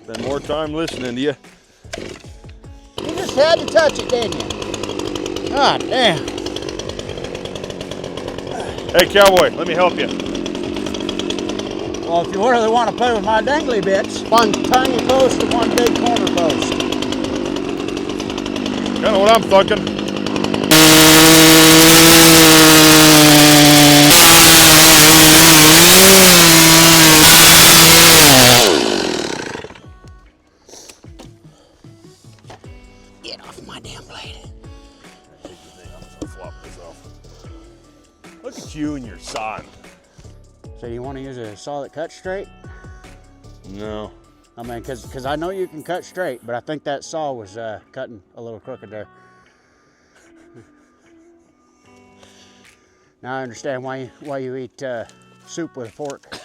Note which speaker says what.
Speaker 1: Spend more time listening to you.
Speaker 2: You just had to touch it, didn't you? God damn.
Speaker 1: Hey, cowboy, let me help you.
Speaker 2: Well, if you really want to play with my dangly bits, one tiny post and one big corner post.
Speaker 1: Kind of what I'm thinking.
Speaker 2: Get off my damn blade.
Speaker 1: I'm gonna flop this off. Look at you and your sawing.
Speaker 2: So you want to use a saw that cuts straight?
Speaker 1: No.
Speaker 2: I mean, because I know you can cut straight, but I think that saw was cutting a little crooked there. Now I understand why you eat soup with a fork.